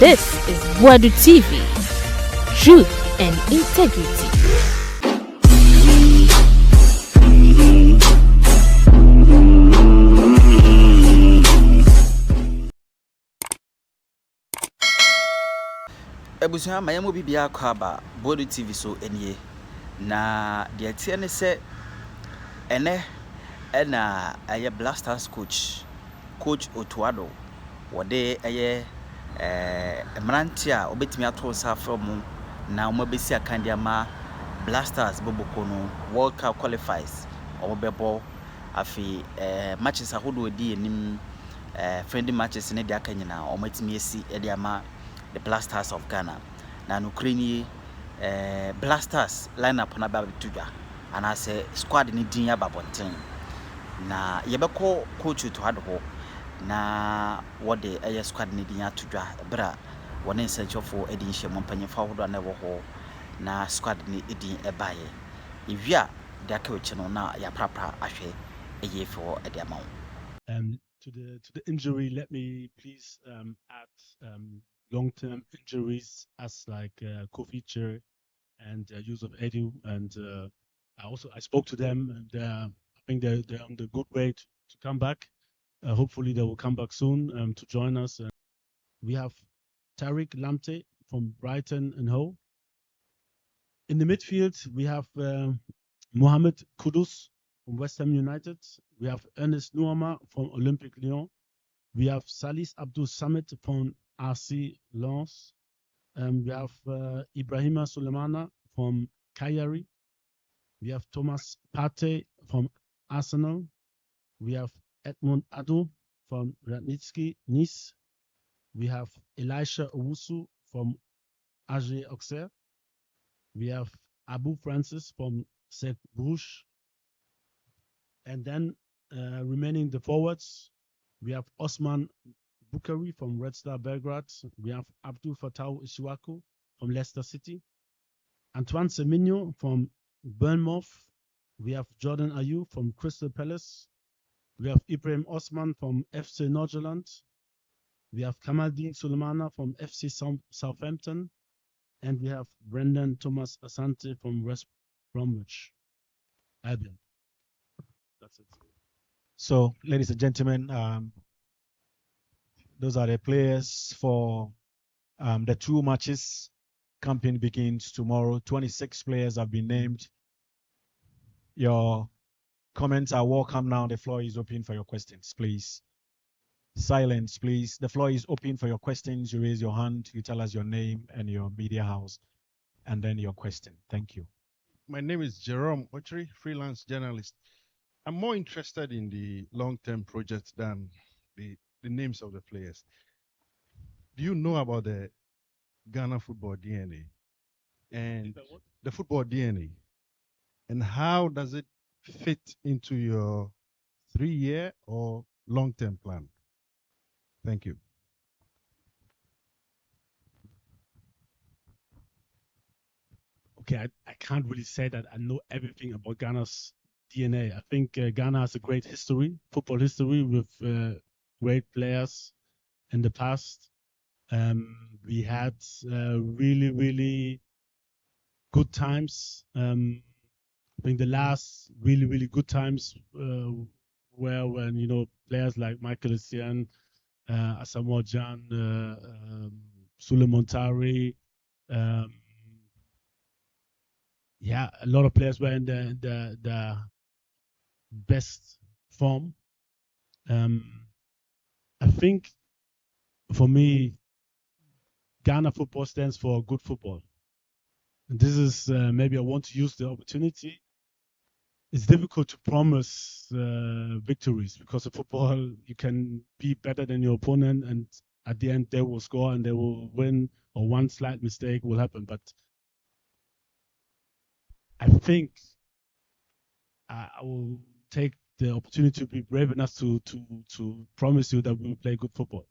This is Buadu TV, truth and integrity. Ebusuha mayemo bibia kwaba Buadu TV so enie na de tie ne se ene na aye Blasters coach Otto Addo wode aye Amartey a obetimi ato sa from na omabesi akande ama Blasters boboko no World Cup qualifiers obebebo afi matches ahodo odi enim friendly matches ne de akanyina omatimi esi e de ama the Blasters of Ghana. Na Ukraine Blasters lineup na ba bitudwa ana se squad ni din ya babonten. Na yebeko coach to Addo na what the air squad ni din ya tudwa bra woni essential for edin hye mompanyefa hodo na wo ho na squad ni edin ebaye. Ewia de akawechi no na ya prapra ahwe eye for ediamon. To the injury, let me please add long-term injuries as like co-feature and use of Edu, and I spoke to them, and I think they're on the good way to come back. Hopefully they will come back soon to join us. We have Tariq Lamptey from Brighton and Hove. In the midfield, we have Mohamed Kudus from West Ham United. We have Ernest Nuama from Olympique Lyon. We have Salis Abdul Samit from RC Lens. We have Ibrahima Sulemana from Cagliari. We have Thomas Partey from Arsenal. We have Edmond Addo from Radnitsky Nice. We have Elisha Owusu from AG Auxerre. We have Abu Francis from Cercle Bruges. And then remaining the forwards, we have Osman Bukhari from Red Star Belgrade. We have Abdul Fattah Ishiwaku from Leicester City. Antoine Semenyo from Bournemouth. We have Jordan Ayew from Crystal Palace. We have Ibrahim Osman from FC Nordirland. We have Kamaldeen Sulemana from FC Southampton. And we have Brendan Thomas Asante from West Bromwich Albion. That's it. So, ladies and gentlemen, those are the players for the two matches. Campaign begins tomorrow. 26 players have been named. Your comments are welcome now. The floor is open for your questions, please. Silence, please. The floor is open for your questions. You raise your hand, you tell us your name and your media house, and then your question. Thank you. My name is Jerome Ochri, freelance journalist. I'm more interested in the long-term project than the names of the players. Do you know about the Ghana football DNA and the football DNA, and how does it fit into your 3-year or long-term plan? Thank you. Okay, I can't really say that I know everything about Ghana's DNA. I think Ghana has a great history, football history, with great players in the past. We had really, really good times. I think the last really, really good times were when, players like Michael Essien, Asamoah Gyan, Suleiman Tari, a lot of players were in the best form. I think for me, Ghana football stands for good football. And this is maybe I want to use the opportunity. It's difficult to promise victories because of football, you can be better than your opponent, and at the end they will score and they will win, or one slight mistake will happen. But I think I will take the opportunity to be brave enough to promise you that we will play good football,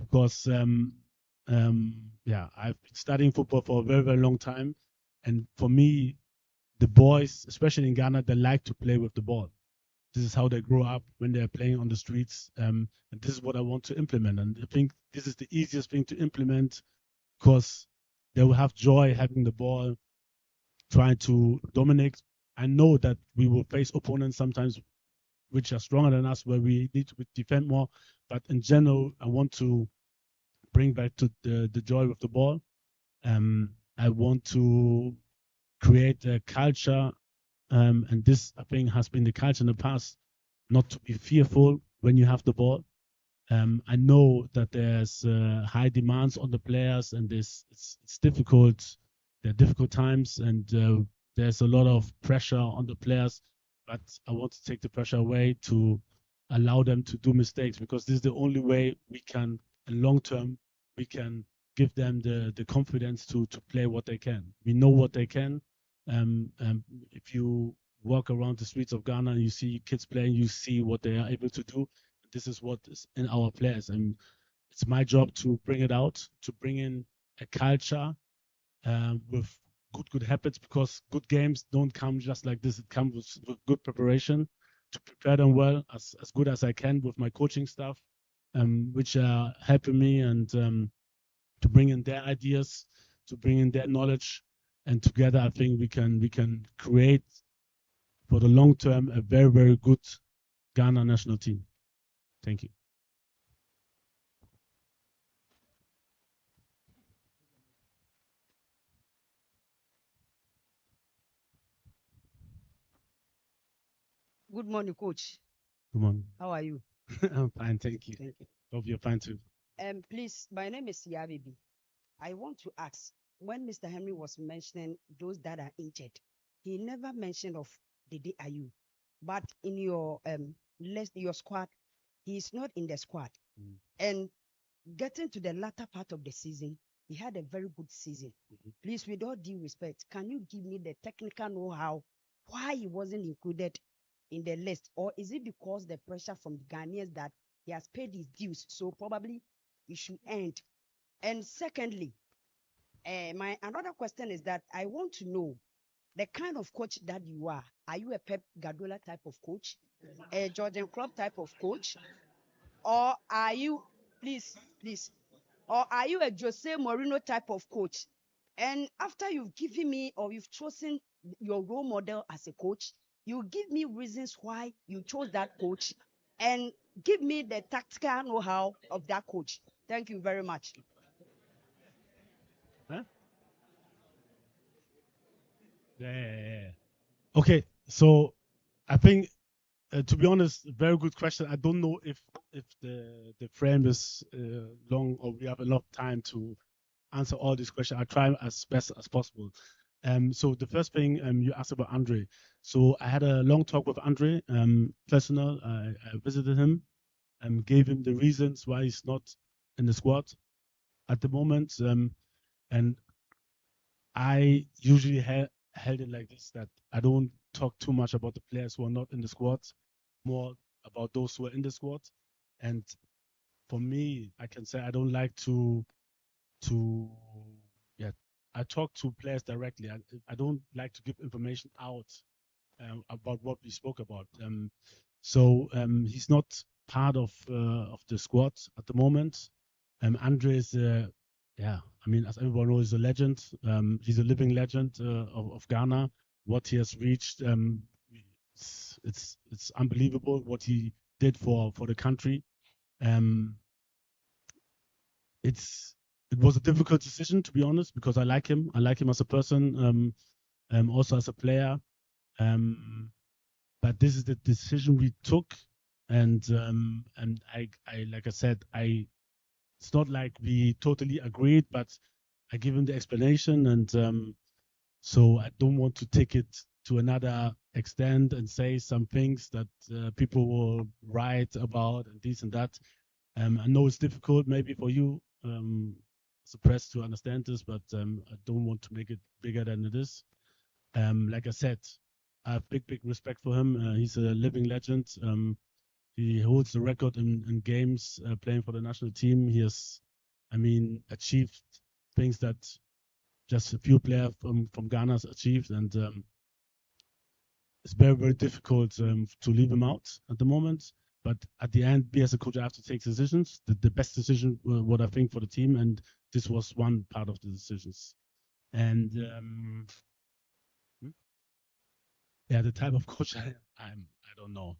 because I've been studying football for a very, very long time, and for me, the boys, especially in Ghana, they like to play with the ball. This is how they grow up when they're playing on the streets. And this is what I want to implement. And I think this is the easiest thing to implement because they will have joy having the ball, trying to dominate. I know that we will face opponents sometimes which are stronger than us, where we need to defend more. But in general, I want to bring back to the joy of the ball. I want to create a culture, and this, I think, has been the culture in the past, not to be fearful when you have the ball. I know that there's high demands on the players, and it's difficult. There are difficult times, and there's a lot of pressure on the players. But I want to take the pressure away to allow them to do mistakes, because this is the only way we can, in long term, we can give them the confidence to play what they can. We know what they can. If you walk around the streets of Ghana and you see kids playing, you see what they are able to do. This is what is in our players, and it's my job to bring it out, to bring in a culture with good habits, because good games don't come just like this. It comes with good preparation, to prepare them well, as good as I can with my coaching staff, which are helping me, and to bring in their ideas, to bring in their knowledge, and together I think we can create for the long term a very, very good Ghana national team. Thank you. Good morning, Coach. Good morning. How are you? I'm fine, thank you. Thank you. Hope you're fine too. Please, my name is Yabibi. I want to ask, when Mr. Henry was mentioning those that are injured, he never mentioned of Dede Ayu, but in your list, your squad, he is not in the squad. And getting to the latter part of the season, he had a very good season. Please, with all due respect, can you give me the technical know-how why he wasn't included in the list? Or is it because the pressure from the Ghanaians that he has paid his dues, so probably he should end? And secondly, my another question is that I want to know the kind of coach that you are. Are you a Pep Guardiola type of coach, a Jordan Klopp type of coach, or are you, please, or are you a Jose Mourinho type of coach? And after you've given me, or you've chosen your role model as a coach, you give me reasons why you chose that coach, and give me the tactical know-how of that coach. Thank you very much. Huh? Yeah. Okay, so I think, to be honest, very good question. I don't know if the frame is long, or we have enough time to answer all these questions. I try as best as possible. So the first thing, you asked about Andre. So I had a long talk with Andre, personal. I visited him and gave him the reasons why he's not in the squad at the moment. And I usually held it like this, that I don't talk too much about the players who are not in the squad, more about those who are in the squad. And for me, I can say I don't like to I talk to players directly. I don't like to give information out about what we spoke about. So he's not part of the squad at the moment. Andre is, I mean, as everyone knows, he's a legend. He's a living legend of Ghana. What he has reached, it's unbelievable what he did for the country. It was a difficult decision, to be honest, because I like him. I like him as a person, also as a player. But this is the decision we took, and I like I said, it's not like we totally agreed, but I give him the explanation, and so I don't want to take it to another extent and say some things that people will write about and this and that. I know it's difficult maybe for you as a press to understand this, but I don't want to make it bigger than it is. Like I said, I have big respect for him. He's a living legend. He holds the record in games playing for the national team. He has, achieved things that just a few players from Ghana has achieved. And it's very, very difficult to leave him out at the moment. But at the end, me as a coach, I have to take decisions. The best decision, what I think for the team, and this was one part of the decisions. And yeah, the type of coach I don't know.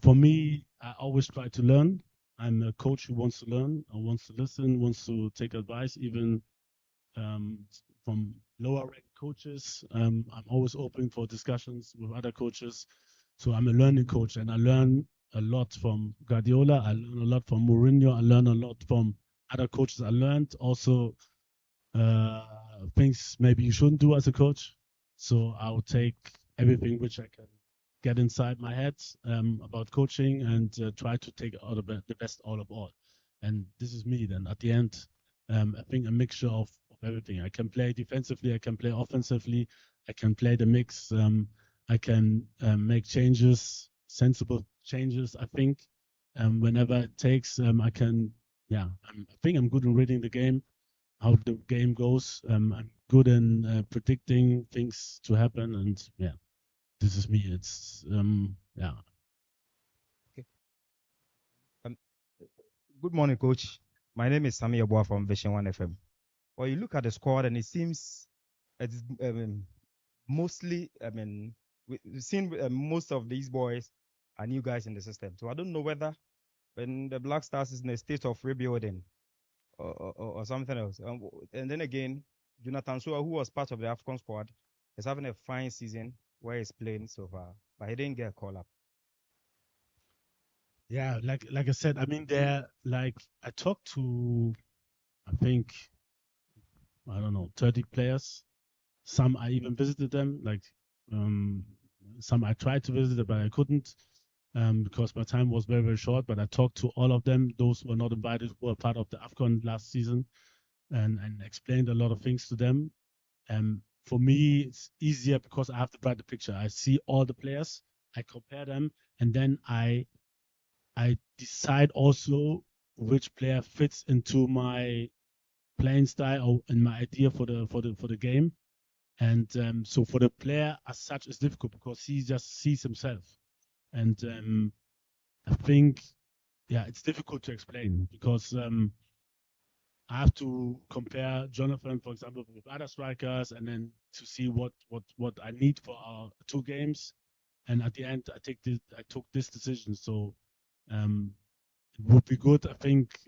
For me, I always try to learn. I'm a coach who wants to learn, or wants to listen, wants to take advice, even from lower ranked coaches. I'm always open for discussions with other coaches. So I'm a learning coach, and I learn a lot from Guardiola. I learn a lot from Mourinho. I learn a lot from other coaches. I learned also things maybe you shouldn't do as a coach. So I'll take everything which I can get inside my head about coaching and try to take out the best out of all. And this is me then. At the end, I think a mixture of everything. I can play defensively. I can play offensively. I can play the mix. I can make changes, sensible changes. I think whenever it takes, I can. Yeah, I think I'm good in reading the game, how the game goes. I'm good in predicting things to happen, and yeah, this is me. It's yeah. Okay. Good morning, coach. My name is Sami Abua from Vision 1 FM. Well, you look at the squad and it seems it's mostly, we've seen most of these boys are new guys in the system. So I don't know whether when the Black Stars is in a state of rebuilding or something else. And then again, Jonathan Sua, who was part of the AFCON squad, is having a fine season where he's playing so far, but he didn't get a call up. Yeah, like I said, I mean, I talked to, I think, I don't know, 30 players. Some I even visited them, some I tried to visit, but I couldn't because my time was very, very short. But I talked to all of them, those who were not invited, who were part of the AFCON last season, and explained a lot of things to them. For me, it's easier because I have the brighter picture. I see all the players, I compare them, and then I decide also which player fits into my playing style or in my idea for the game. And so for the player as such, it's difficult because he just sees himself. And I think, yeah, it's difficult to explain because I have to compare Jonathan, for example, with other strikers, and then to see what I need for our 2 games. And at the end, I took this decision. So it would be good, I think,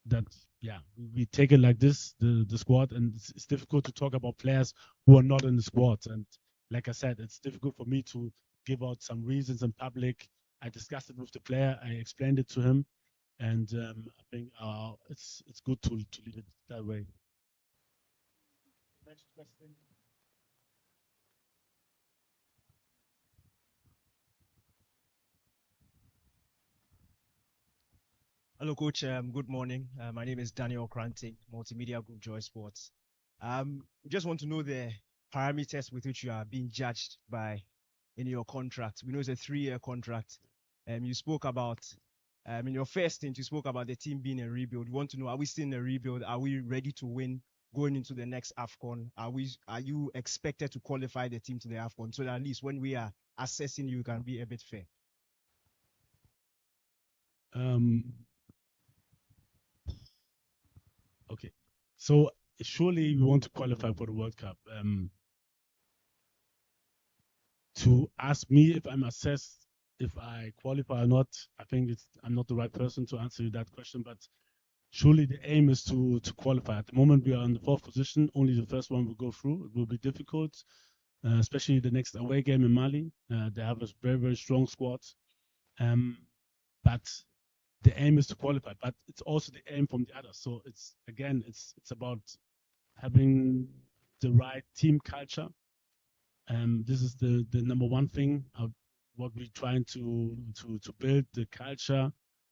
that yeah, we take it like this, the squad, and it's difficult to talk about players who are not in the squad. And like I said, it's difficult for me to give out some reasons in public. I discussed it with the player, I explained it to him, and I think it's good to leave it that way. Next question. Hello, Coach. Good morning. My name is Daniel Krante, Multimedia Group Joy Sports. We just want to know the parameters with which you are being judged by in your contract. We know it's a 3-year contract. You spoke about, in your first stint, you spoke about the team being a rebuild. We want to know, are we still in a rebuild? Are we ready to win going into the next AFCON? Are you expected to qualify the team to the AFCON so that at least when we are assessing you can be a bit fair? Okay, so surely we want to qualify for the World Cup. To ask me if I'm assessed if I qualify or not, I think I'm not the right person to answer you that question. But surely the aim is to qualify. At the moment, we are in the 4th position. Only the first one will go through. It will be difficult, especially the next away game in Mali. They have a very, very strong squad. But the aim is to qualify. But it's also the aim from the others. So it's about having the right team culture. This is the number one thing. What we're trying to build, the culture,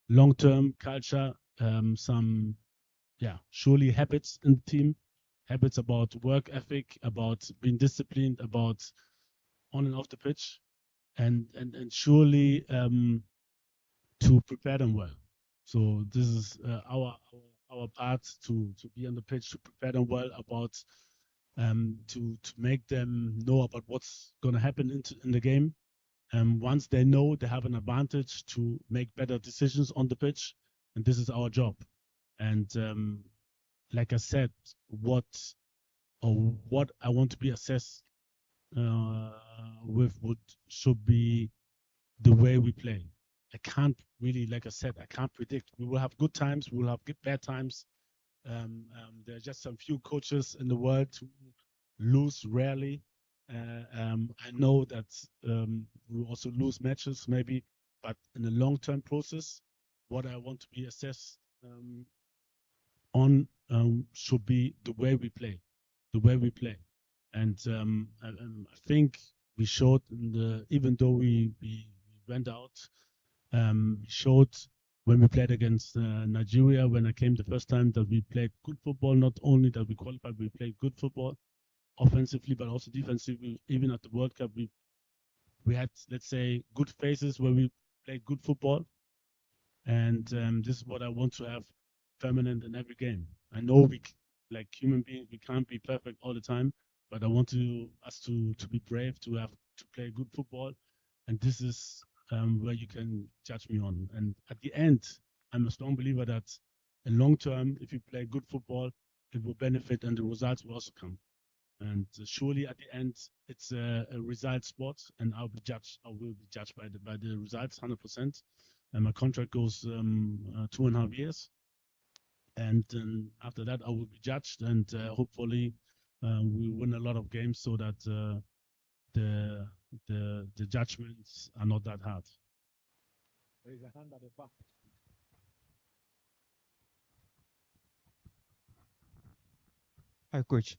long-term culture. Surely habits in the team, habits about work ethic, about being disciplined, about on and off the pitch, and surely to prepare them well. So this is our part to be on the pitch, to prepare them well about to make them know about what's going to happen in the game. Once they know, they have an advantage to make better decisions on the pitch, and this is our job. And like I said, what I want to be assessed with should be the way we play. I can't really, like I said, I can't predict. We will have good times, we will have bad times. There are just some few coaches in the world who lose rarely. I know that we also lose matches maybe, but in the long-term process, what I want to be assessed on should be the way we play, And I think we showed even though we went out, showed when we played against Nigeria, when I came the first time, that we played good football. Not only that we qualified, we played good football offensively, but also defensively. Even at the World Cup, we had, let's say, good phases where we played good football. And this is what I want to have permanent in every game. I know we, like human beings, we can't be perfect all the time, but I want us to be brave, to play good football. And this is where you can judge me on. And at the end, I'm a strong believer that in long term, if you play good football, it will benefit and the results will also come. And surely at the end, it's a result sport, and I will be judged by the results 100%. And my contract goes 2.5 years. And after that, I will be judged, and hopefully we win a lot of games so that the judgments are not that hard. There is a hand at the back. Hi, Coach.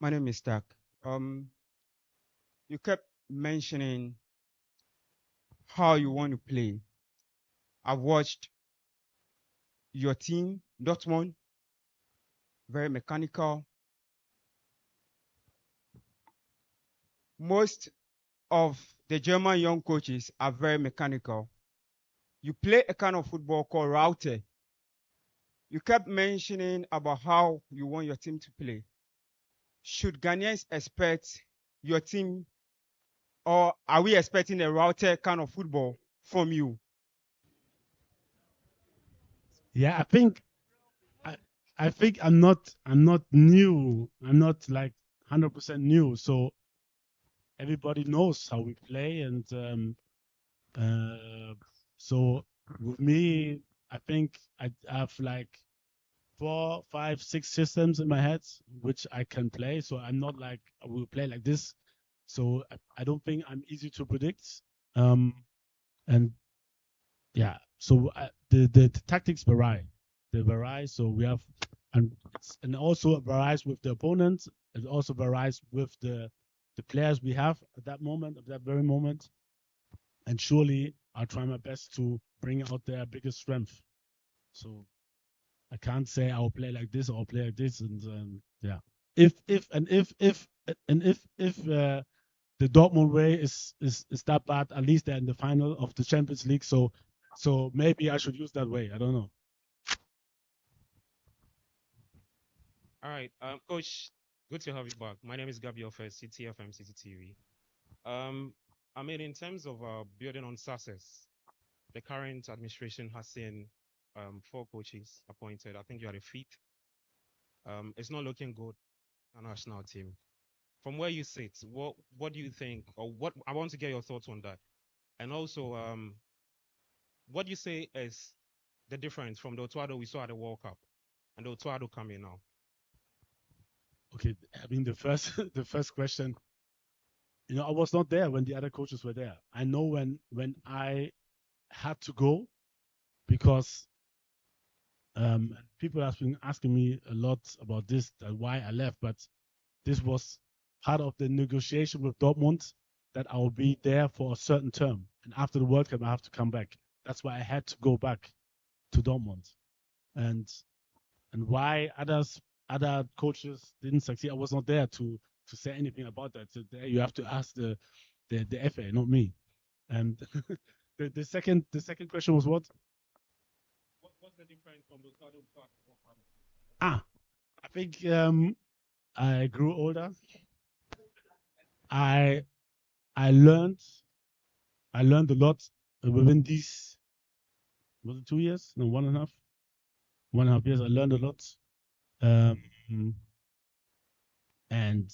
My name is Tak. You kept mentioning how you want to play. I've watched your team, Dortmund, very mechanical. Most of the German young coaches are very mechanical. You play a kind of football called router. You kept mentioning about how you want your team to play. Should Ghanaians expect your team, or are we expecting a router kind of football from you? Yeah, I think I'm not new. I'm not like 100% new. So everybody knows how we play, and so with me, I think I have like 4, 5, 6 systems in my head which I can play. So I'm not like I will play like this. So I don't think I'm easy to predict. And yeah, so the tactics vary. They vary. So we have and also it varies with the opponent. It also varies with the players we have at that moment, at that very moment. And surely I'll try my best to bring out their biggest strength. So I can't say I'll play like this or I'll play like this. And yeah, if the Dortmund way is that bad, at least they're in the final of the Champions League. So maybe I should use that way. I don't know. All right, Coach, good to have you back. My name is Gabriel for CTFM CCTV. I mean, in terms of building on success, the current administration has seen 4 coaches appointed. I think you are the 5th. It's not looking good on our national team. From where you sit, what do you think, or what I want to get your thoughts on that, and also what do you say is the difference from the Otto Addo we saw at the World Cup and the Otto Addo coming now? Okay, I mean the first question. I was not there when the other coaches were there. I know when I had to go, because people have been asking me a lot about this, why I left, but this was part of the negotiation with Dortmund, that I will be there for a certain term, and after the World Cup I have to come back. That's why I had to go back to Dortmund, and why other coaches didn't succeed, I was not there to say anything about that. So there you have to ask the FA, not me. And the second question was what? What's the difference from the other part? I think I grew older. I I learned I learned a lot within these, was it 2 years? No, 1.5. 1.5 years. I learned a lot. Um, and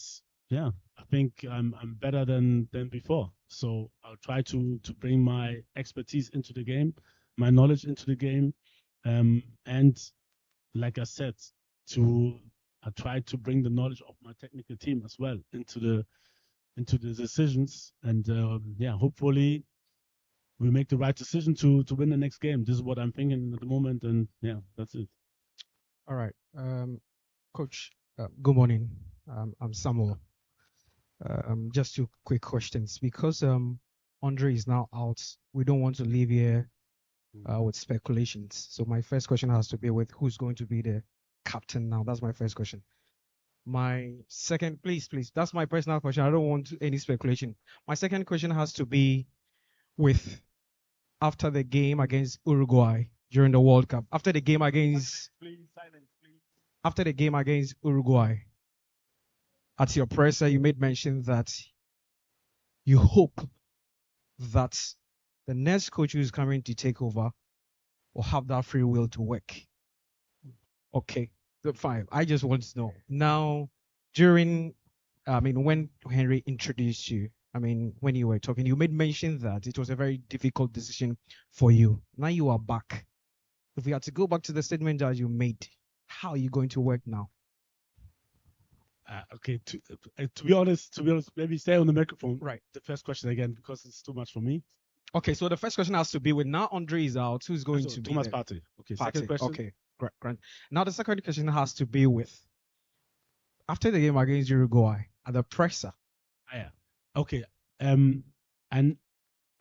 yeah, I think I'm better than before. So I'll try to bring my expertise into the game, my knowledge into the game, and like I said, to I try to bring the knowledge of my technical team as well into the decisions, and yeah, hopefully we make the right decision to win the next game. This is what I'm thinking at the moment, and yeah, that's it. All right. Coach, good morning. I'm Samuel. Just two quick questions. Because Andre is now out, we don't want to leave here with speculations. So my first question has to be with who's going to be the captain now. That's my first question. My second, please, that's my personal question. I don't want any speculation. My second question has to be with after the game against Uruguay during the World Cup. After the game against after the game against Uruguay, at your presser, you made mention that you hope that the next coach who is coming to take over will have that free will to work. Okay, fine. I just want to know now. When Henry introduced you, when you were talking, you made mention that it was a very difficult decision for you. Now you are back. If we had to go back to the statement that you made, how are you going to work now? Okay, to be honest, maybe stay on the microphone. Right. The first question again, because it's too much for me. Okay, so the first question has to be with now Andre is out, who's going to be Thomas there? Partey. Okay, Partey. second question. Okay, great. Now the second question has to be with after the game against Uruguay at the presser. Yeah. Okay. And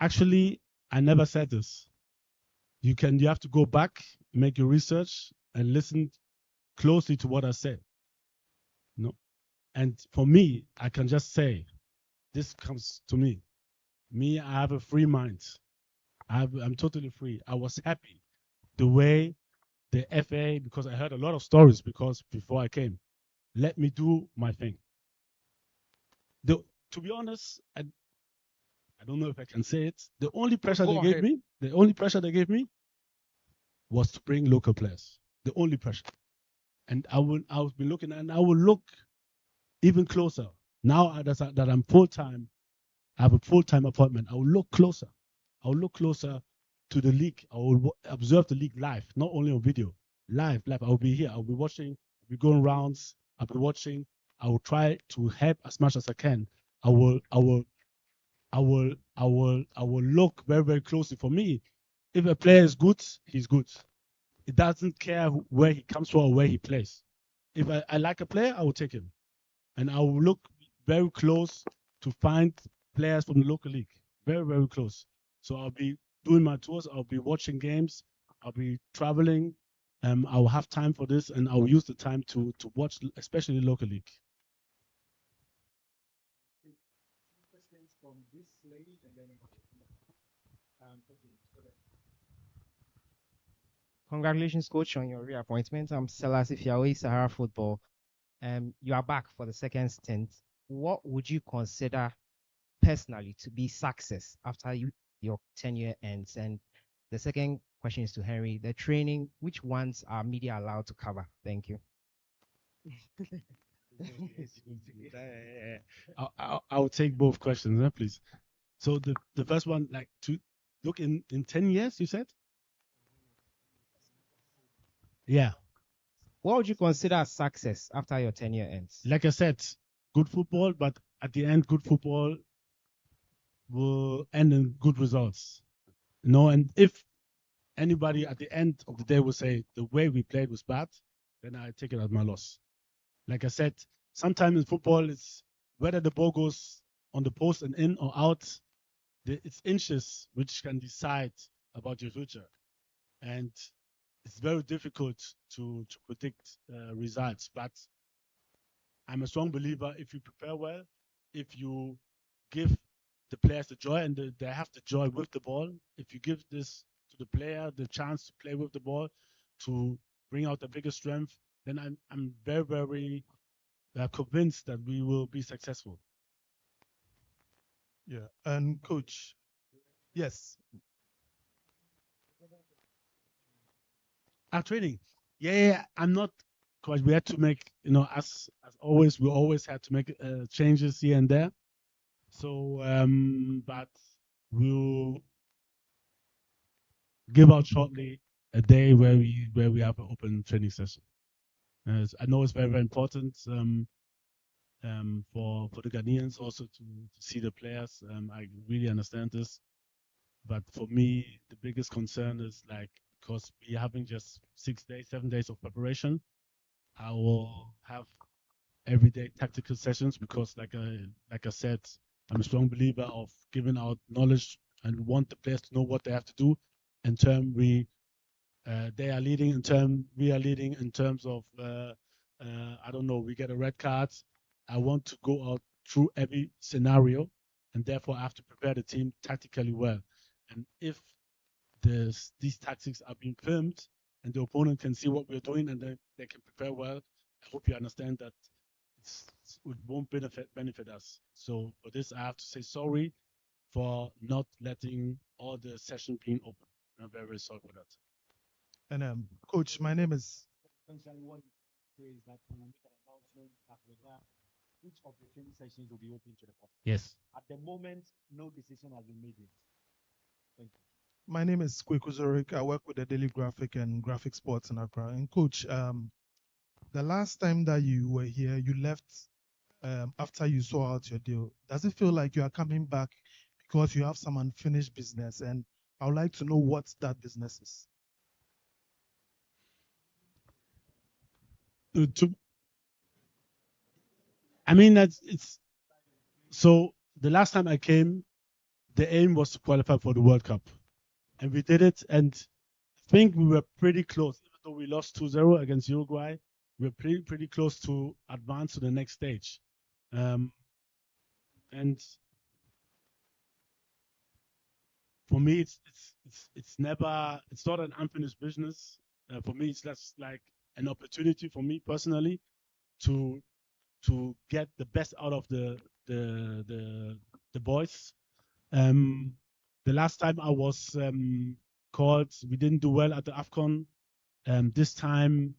actually, I never said this. You have to go back, make your research, and listen closely to what I said. No. And for me, I can just say, this comes to me. Me, I have a free mind. I'm totally free. I was happy the way the FA, because I heard a lot of stories because before I came, let me do my thing. To be honest, I don't know if I can say it. The only pressure they gave me was to bring local players. The only pressure. And I will be looking, and I will look even closer. Now that I'm full-time, I have a full-time appointment. I will look closer. I will look closer to the league. I will observe the league live, not only on video. Live. I will be here. I will be watching. I'll be going rounds. I'll be watching. I will try to help as much as I can. I will look very, very closely. For me, if a player is good, he's good. It doesn't care where he comes from or where he plays. If I like a player, I will take him. And I will look very close to find players from the local league. Very, very close. So I'll be doing my tours. I'll be watching games. I'll be traveling. I will have time for this, and I will use the time to watch, especially the local league. Congratulations, coach, on your reappointment. I'm Selassie Fiawe, Sahara Football. You are back for the second stint. What would you consider personally to be success after your tenure ends? And the second question is to Henry. The training, which ones are media allowed to cover? Thank you. I'll take both questions, please. So the first one, like to look in 10 years, you said? Yeah. What would you consider success after your tenure ends? Like I said, good football, but at the end, good football will end in good results. And if anybody at the end of the day will say the way we played was bad, then I take it as my loss. Like I said, sometimes in football, it's whether the ball goes on the post and in or out, it's inches which can decide about your future. And it's very difficult to predict results. But I'm a strong believer if you prepare well, if you give the players the joy and they have the joy with the ball, if you give this to the player the chance to play with the ball, to bring out the biggest strength, then I'm very, very convinced that we will be successful. Yeah, and coach, yes, Our training, yeah, I'm not. Because we had to make, as always, we always had to make changes here and there. So, but we'll give out shortly a day where we have an open training session. I know it's very, very important for the Ghanaians also to see the players. I really understand this, but for me, the biggest concern is like, because we're having just 6 days, 7 days of preparation, I will have everyday tactical sessions because, like I said, I'm a strong believer of giving out knowledge and want the players to know what they have to do. In term, they are leading. In term, we are leading. In terms of, I don't know, we get a red card. I want to go out through every scenario, and therefore I have to prepare the team tactically well. And if these tactics are being filmed and the opponent can see what we're doing and they can prepare well, I hope you understand that it won't benefit us. So for this, I have to say sorry for not letting all the session being open. I'm very, very sorry for that. and coach, my name is. Essentially, what you say is that we will make an announcement that each of the training sessions will be open to the public. Yes. At the moment, no decision has been made yet. Thank you. My name is Kweku Zorik. I work with the Daily Graphic and Graphic Sports in Accra. And coach, the last time that you were here, you left after you saw out your deal. Does it feel like you are coming back because you have some unfinished business? And I would like to know what that business is. I mean, it's so the last time I came, the aim was to qualify for the World Cup, and we did it. And I think we were pretty close, even though we lost 2-0 against Uruguay. We were pretty close to advance to the next stage. And for me, it's not an unfinished business. For me, it's just like an opportunity for me personally to get the best out of the boys. The last time I was called, we didn't do well at the AFCON. This time,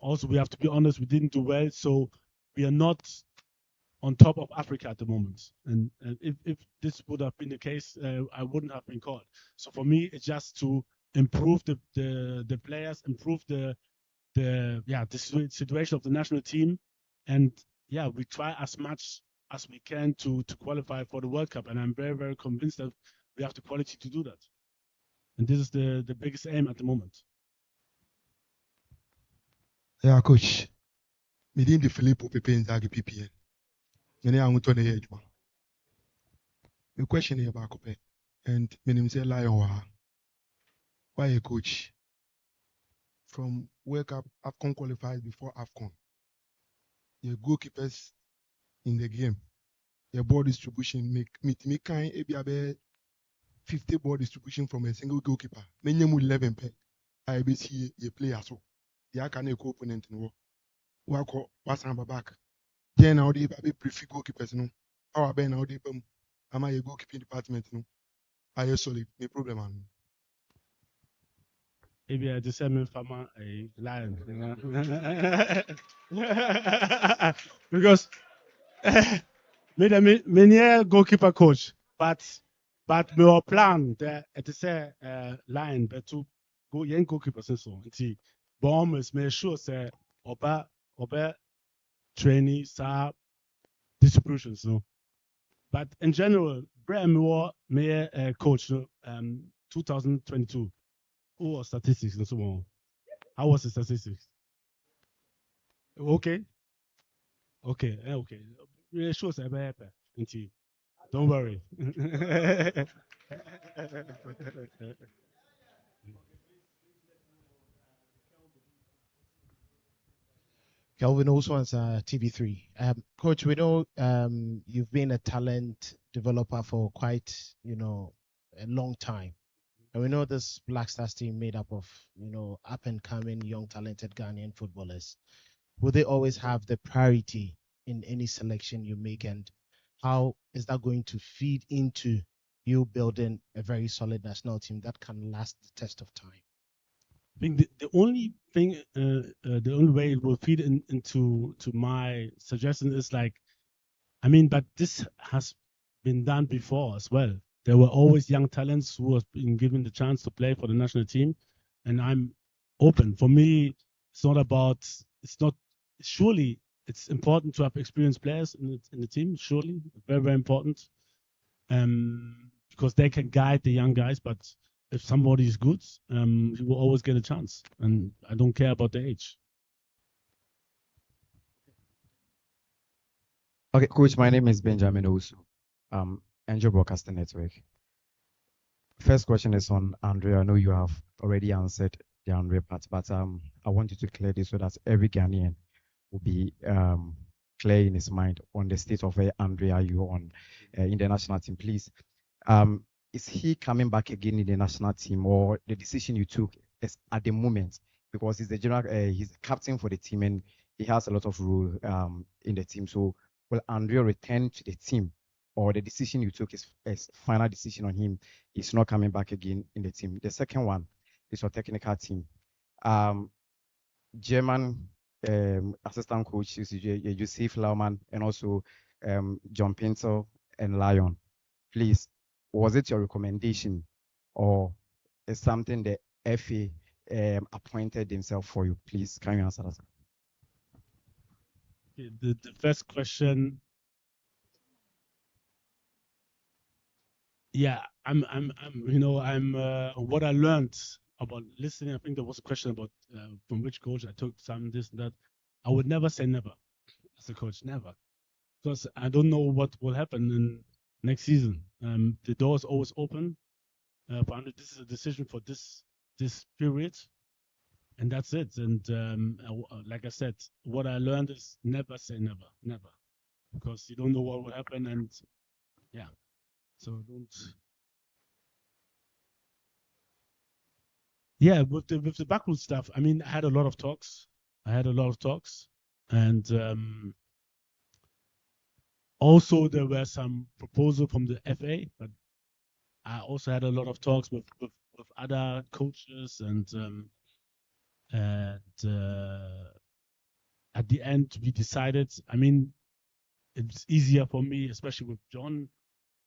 also we have to be honest, we didn't do well. So we are not on top of Africa at the moment. And if this would have been the case, I wouldn't have been called. So for me, it's just to improve the players, improve the situation of the national team, and we try as much as we can to qualify for the World Cup. And I'm very, very convinced that we have the quality to do that. And this is the biggest aim at the moment. Yeah, coach. Me di Filippo Pepe Inzaghi PPN. Many are going to the The question here about Cope, and my name is Lion. Why a coach? From World Cup, AFCON qualified before AFCON. Your goalkeepers in the game, your ball distribution make kind of 50 ball distribution from a single goalkeeper. Many 11 pe. I be see a player so. The can a opponent in war. What's on back? Then now they be prefer goalkeepers no. Our ben now they am I a goalkeeping department no. I am solid. No problem man. Maybe I just said farmer a lion. Because many goalkeeper coach, but we will plan that it is a line but to go young goalkeepers and so on. Bomb is make sure say oba training distribution so. But in general, Brian Moore may coach 2022. Who was statistics and so on? How was the statistics? Okay. Really sure say be don't worry. Kelvin also on TV3. Coach, we know you've been a talent developer for quite, a long time. And we know this Black Stars team made up of, up and coming young talented Ghanaian footballers. will they always have the priority in any selection you make, and how is that going to feed into you building a very solid national team that can last the test of time? I think the only thing, the only way it will feed into my suggestion is like, I mean, but this has been done before as well. There were always young talents who have been given the chance to play for the national team, and I'm open. For me, it's not about. It's not. Surely, it's important to have experienced players in the team. Surely, very very important, because they can guide the young guys. But if somebody is good, he will always get a chance, and I don't care about the age. Okay, coach, my name is Benjamin Osu. Angel Broadcasting Network. First question is on Andre. I know you have already answered the Andre part, but I want you to clear this so that every Ghanaian will be clear in his mind on the state of where Andre are you on in the national team, please. Is he coming back again in the national team, or the decision you took is at the moment, because he's the general, he's the captain for the team and he has a lot of role in the team. So will Andre return to the team, or the decision you took is final decision on him? He's not coming back again in the team. The second one is your technical team. German assistant coach is Yusuf Laumann and also John Pinto and Lion. Please, was it your recommendation, or is something the FA appointed himself for you? Please, can you answer that? The first question. Yeah, I'm what I learned about listening. I think there was a question about from which coach I took some this and that. I would never say never as a coach, never, because I don't know what will happen in next season. The door is always open. But this is a decision for this period, and that's it. And like I said, what I learned is never say never, never, because you don't know what will happen, and yeah. So don't. Yeah, with the backroom stuff. I mean, I had a lot of talks, and also there were some proposals from the FA, but I also had a lot of talks with other coaches, and at the end we decided. I mean, it's easier for me, especially with John.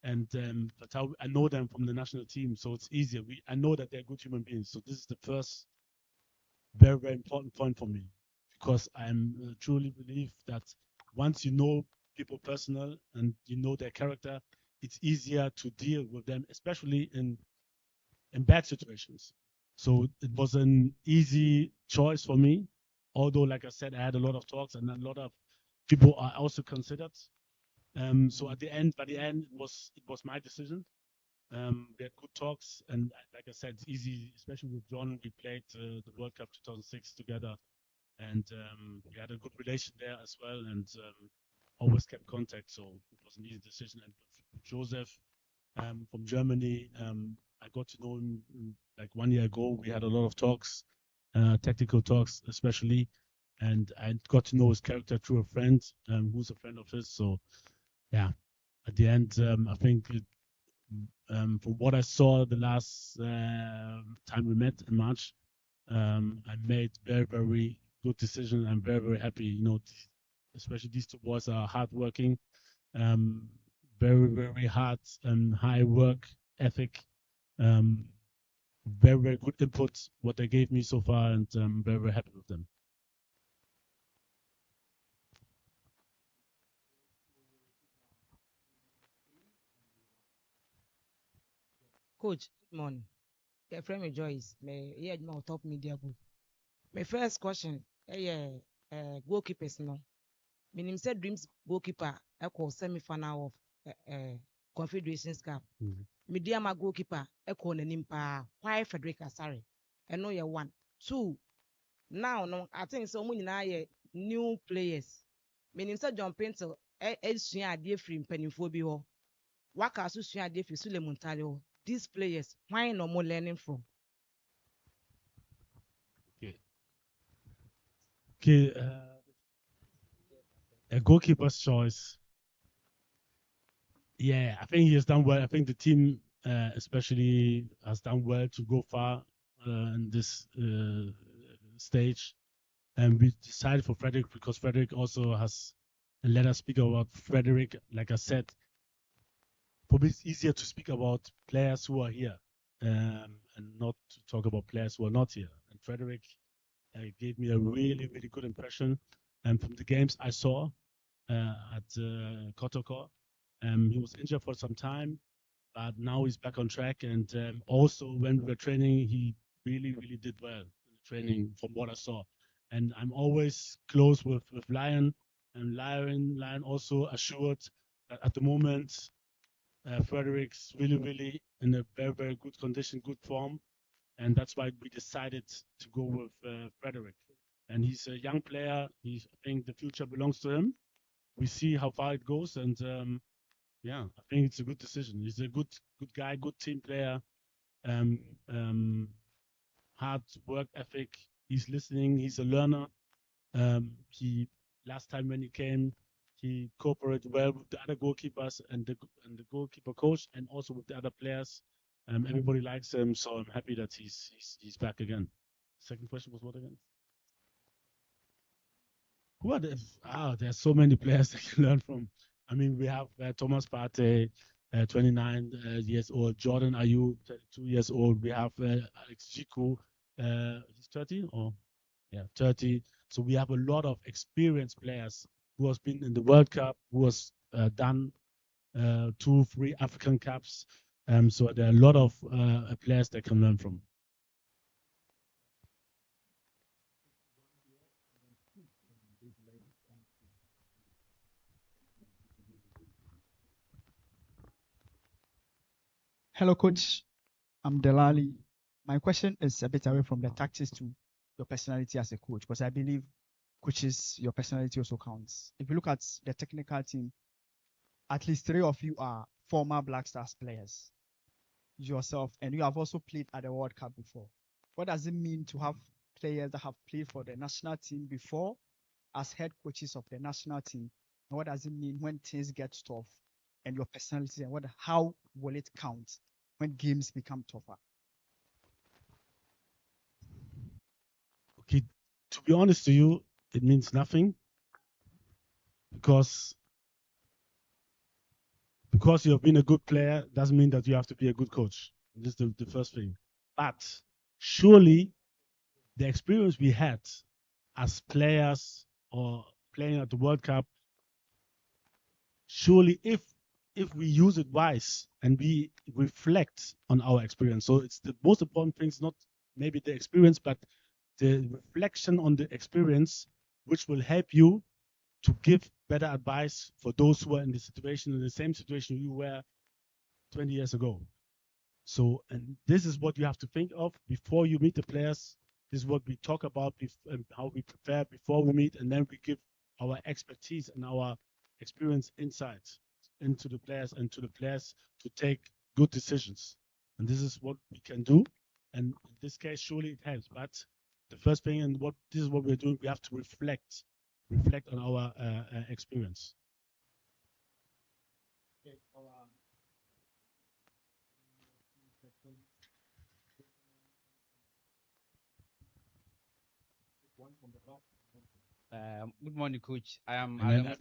And I know them from the national team, so it's easier. I know that they're good human beings. So this is the first very, very important point for me, because I truly believe that once you know people personal and you know their character, it's easier to deal with them, especially in bad situations. So it was an easy choice for me. Although, like I said, I had a lot of talks and a lot of people are also considered. So by the end, it was my decision. We had good talks, and like I said, it's easy, especially with John. We played the World Cup 2006 together, and we had a good relation there as well, and always kept contact. So it was an easy decision. And with Joseph from Germany, I got to know him like 1 year ago. We had a lot of talks, tactical talks especially, and I got to know his character through a friend who's a friend of his. So yeah, at the end, I think from what I saw the last time we met in March, I made very, very good decision. I'm very, very happy. You know, especially these two boys are hardworking, very, very hard and high work ethic. Very, very good input what they gave me so far, and I'm very, very happy with them. Coach, good morning. Yeah, friend me Joyce. Me yeah, no top media group. My first question, goalkeepers no. Meaning said dreams goalkeeper equal semi-final of Confederations Cup. Media my goalkeeper equal nimpa. Why Frederick Asare? I know you're 1. 2. Now no, I think so many now new players. Meaning said John Pinto sua ade free mpanimfo bi ho. Waka so sua ade free Suleiman Tale ho. These players, why no more learning from? Okay. goalkeeper's choice. Yeah, I think he has done well. I think the team, especially, has done well to go far in this stage. And we decided for Frederick because Frederick also has. And let us speak about Frederick. Like I said, for me, it's easier to speak about players who are here and not to talk about players who are not here. And Frederick gave me a really, really good impression. And from the games I saw at Kotoko, he was injured for some time, but now he's back on track. And also, when we were training, he really, really did well in the training from what I saw. And I'm always close with Lion, and Lion also assured that at the moment, Frederick's really, really in a very, very good condition, good form. And that's why we decided to go with Frederick. And he's a young player. I think the future belongs to him. We see how far it goes. And yeah, I think it's a good decision. He's a good guy, good team player, hard work ethic. He's listening. He's a learner. He last time when he came, he cooperated well with the other goalkeepers and the goalkeeper coach, and also with the other players. Everybody likes him, so I'm happy that he's back again. Second question was what again? Who are there's so many players that can learn from. I mean, we have Thomas Partey, 29 years old. Jordan Ayew, 32 years old. We have Alex Jiku, he's 30 or 30. So we have a lot of experienced players who has been in the World Cup, who has done 2-3 African Cups. So there are a lot of players that can learn from. Hello, Coach. I'm Delali. My question is a bit away from the tactics to your personality as a coach, because I believe coaches, your personality also counts. If you look at the technical team, at least 3 of you are former Black Stars players, yourself, and you have also played at the World Cup before. What does it mean to have players that have played for the national team before as head coaches of the national team? And what does it mean when things get tough and your personality, and how will it count when games become tougher? Okay, to be honest to you, it means nothing because you have been a good player doesn't mean that you have to be a good coach. This is the first thing. But surely the experience we had as players or playing at the World Cup, surely if we use it wise and we reflect on our experience. So it's the most important thing is not maybe the experience, but the reflection on the experience, which will help you to give better advice for those who are in the same situation you were 20 years ago. So, and this is what you have to think of before you meet the players. This is what we talk about, how we prepare before we meet, and then we give our expertise and our experience insights into the players and to the players to take good decisions. And this is what we can do. And in this case, surely it helps. But the first thing, and this is what we're doing, we have to reflect on our experience. Good morning, Coach. I am. I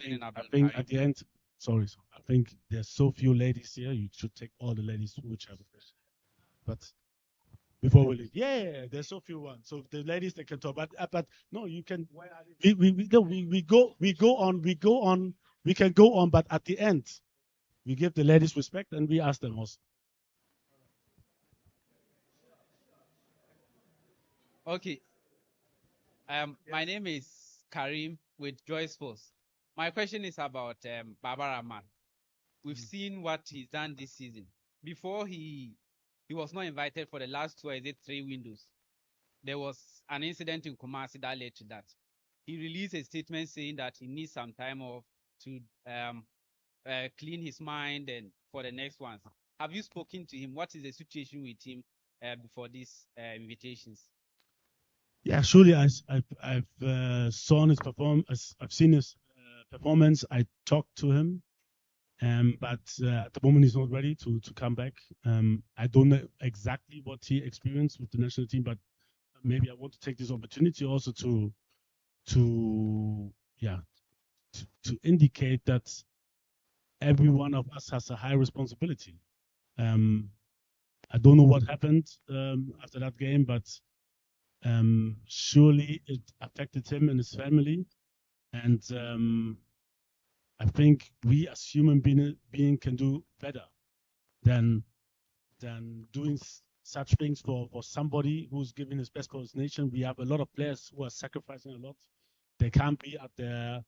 think at the end, sorry, I think there's so few ladies here. You should take all the ladies which have a question. But before we leave, there's so few ones. So the ladies they can talk, but no, you can. We go on. We can go on, but at the end, we give the ladies respect and we ask them also. Okay. My name is Karim with Joy Sports. My question is about Baba Rahman. We've seen what he's done this season. Before he was not invited for the last 3 windows. There was an incident in Kumasi that led to that. He released a statement saying that he needs some time off to clean his mind and for the next ones. Have you spoken to him? What is the situation with him before these invitations? Yeah, surely I've seen his performance. I talked to him, but at the moment he's not ready to come back. I don't know exactly what he experienced with the national team, but maybe I want to take this opportunity also to indicate that every one of us has a high responsibility. I don't know what happened after that game, but surely it affected him and his family. And I think we as human being can do better than doing such things for somebody who's giving his best for his nation. We have a lot of players who are sacrificing a lot. They can't be at their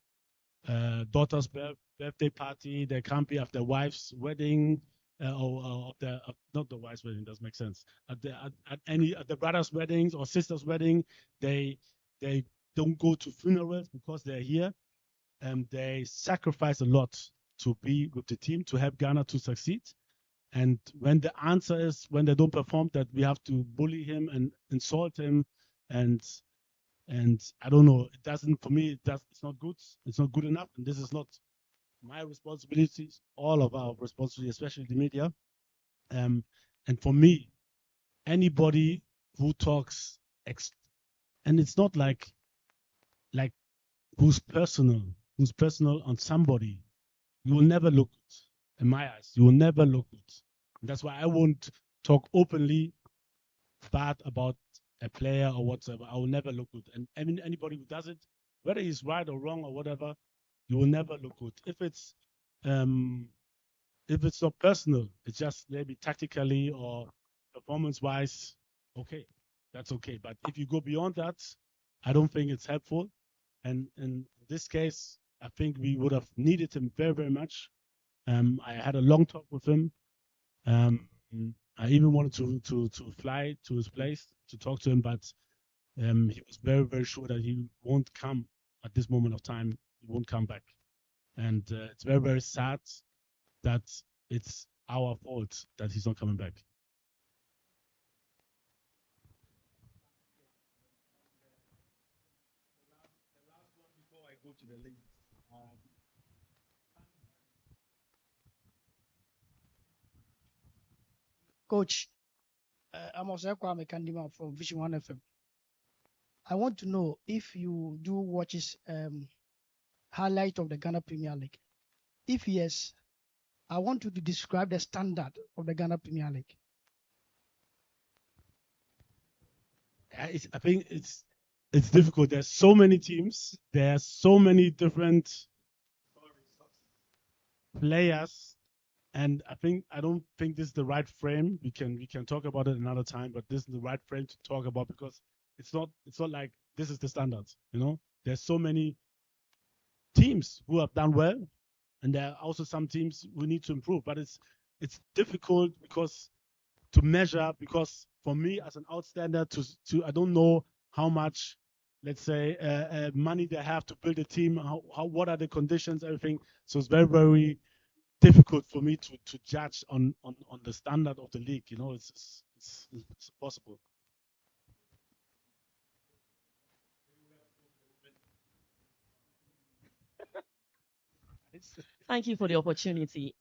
daughter's birthday party. They can't be at their wife's wedding, or not the wife's wedding. Doesn't make sense. At the brother's weddings or sister's wedding, they don't go to funerals because they're here. They sacrifice a lot to be with the team to help Ghana to succeed. And when the answer is when they don't perform, that we have to bully him and insult him, and I don't know, it doesn't, for me, it's not good. It's not good enough. And this is not my responsibility, all of our responsibility, especially the media. And for me, anybody who talks, and it's not like who's personal on somebody, you will never look good. In my eyes, you will never look good. And that's why I won't talk openly bad about a player or whatsoever. I will never look good. And anybody who does it, whether he's right or wrong or whatever, you will never look good. If it's not personal, it's just maybe tactically or performance-wise, okay, that's okay. But if you go beyond that, I don't think it's helpful. And in this case, I think we would have needed him very, very much. I had a long talk with him. I even wanted to fly to his place to talk to him, but he was very, very sure that he won't come at this moment of time. He won't come back. And it's very, very sad that it's our fault that he's not coming back. Before I go to the ladies, Coach, I'm also Kwame Kandima from Vision 1 FM. I want to know if you do watches highlight of the Ghana Premier League. If yes, I want you to describe the standard of the Ghana Premier League. I think it's difficult. There's so many teams. There's so many different players, and I don't think this is the right frame. We can talk about it another time, but this is the right frame to talk about because it's not like this is the standard. There's so many teams who have done well, and there are also some teams who need to improve. But it's difficult because to measure, because for me as an outstander, to I don't know how much, let's say, money they have to build a team. What are the conditions, everything. So it's very, very difficult for me to judge on the standard of the league. It's possible. Thank you for the opportunity.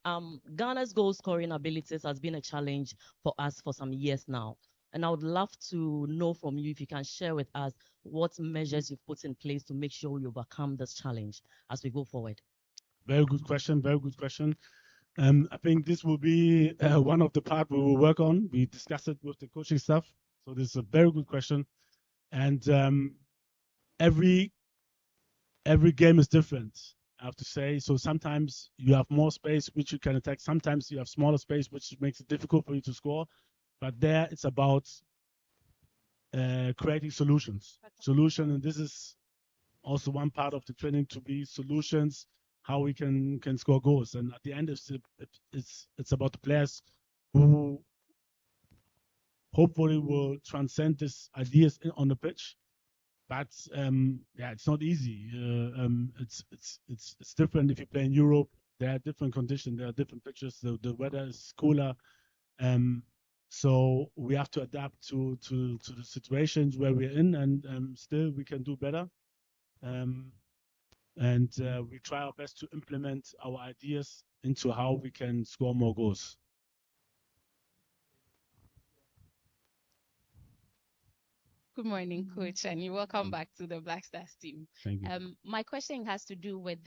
Ghana's goal scoring abilities has been a challenge for us for some years now. And I would love to know from you if you can share with us what measures you've put in place to make sure you overcome this challenge as we go forward. Very good question. Very good question. I think this will be one of the parts we will work on. We discussed it with the coaching staff. So this is a very good question. And every game is different, I have to say. So sometimes you have more space, which you can attack. Sometimes you have smaller space, which makes it difficult for you to score. But there it's about creating solutions. And this is also one part of the training, to be solutions, how we can score goals. And at the end, it's about the players who hopefully will transcend these ideas on the pitch. But it's not easy. It's different if you play in Europe. There are different conditions. There are different pitches. The weather is cooler. So we have to adapt to the situations where we're in, and still we can do better. and we try our best to implement our ideas into how we can score more goals. Good morning, Coach, and you welcome back to the Black Stars team. Thank you. My question has to do with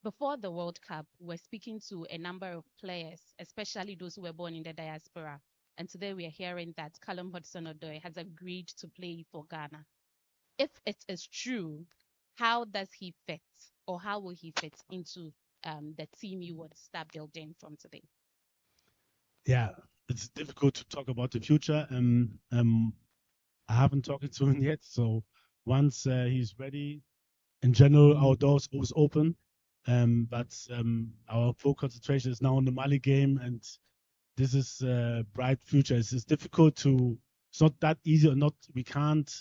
before the World Cup, we're speaking to a number of players, especially those who were born in the diaspora. And today we are hearing that Callum Hudson Odoi has agreed to play for Ghana. If it is true, how does he fit, or how will he fit into the team you would start building from today? Yeah, it's difficult to talk about the future. I haven't talked to him yet, so once he's ready, in general, our doors always open. But our full concentration is now on the Mali game, and this is a bright future. It's difficult to. It's not that easy, or not. We can't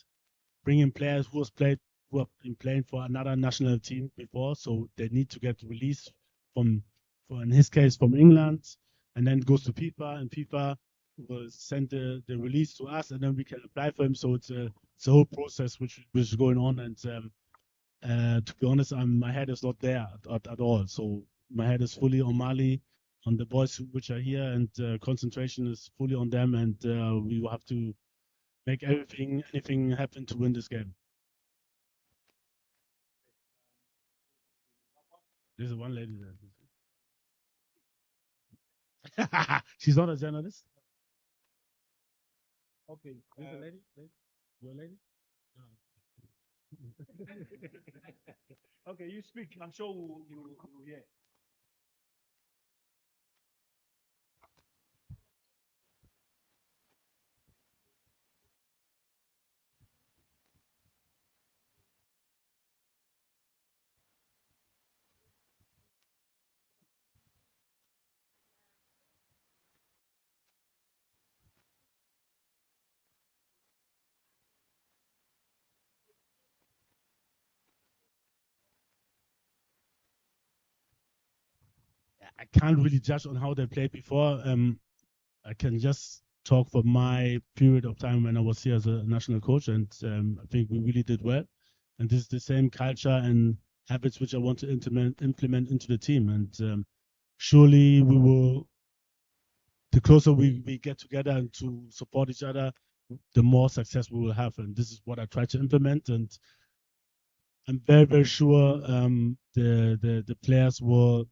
bring in players who have been playing for another national team before, so they need to get released from in his case, from England, and then goes to FIFA, and FIFA will send the release to us, and then we can apply for him. So it's a whole process which is going on, and to be honest, my head is not there at all. So my head is fully on Mali, on the boys which are here, and concentration is fully on them, and we will have to make anything happen to win this game. There's one lady there. She's not a journalist. Okay, there's a lady. Your lady? Okay, you speak. I'm sure you hear. I can't really judge on how they played before. I can just talk for my period of time when I was here as a national coach, and I think we really did well. And this is the same culture and habits which I want to implement into the team. And surely we will. The closer we get together and to support each other, the more success we will have. And this is what I try to implement. And I'm very, very sure the players will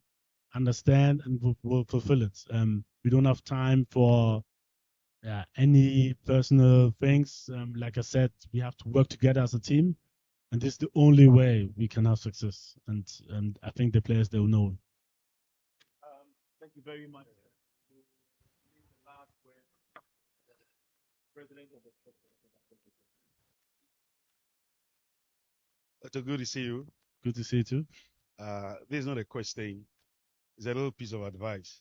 understand and will fulfill it. We don't have time for any personal things. Like I said, we have to work together as a team, and this is the only way we can have success. And I think the players, they will know. Thank you very much. Otto, good to see you. Good to see you too. This is not a question. It's a little piece of advice.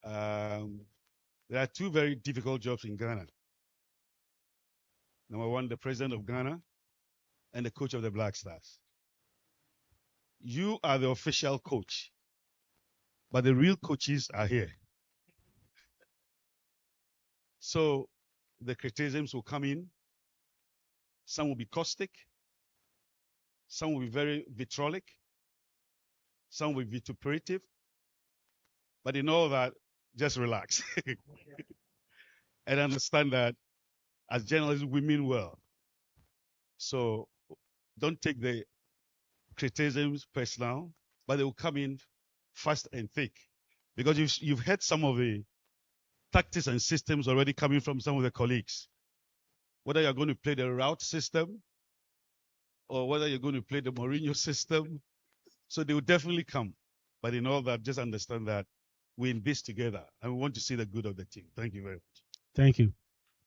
There are two very difficult jobs in Ghana. Number one, the president of Ghana and the coach of the Black Stars. You are the official coach, but the real coaches are here. So the criticisms will come in. Some will be caustic. Some will be very vitriolic. Some will be vituperative. But in all that, just relax. And understand that as journalists, we mean well. So don't take the criticisms personal, but they will come in fast and thick. Because you've heard some of the tactics and systems already coming from some of the colleagues. Whether you're going to play the route system or whether you're going to play the Mourinho system. So they will definitely come. But in all that, just understand that we're in this together and we want to see the good of the team. Thank you very much. Thank you.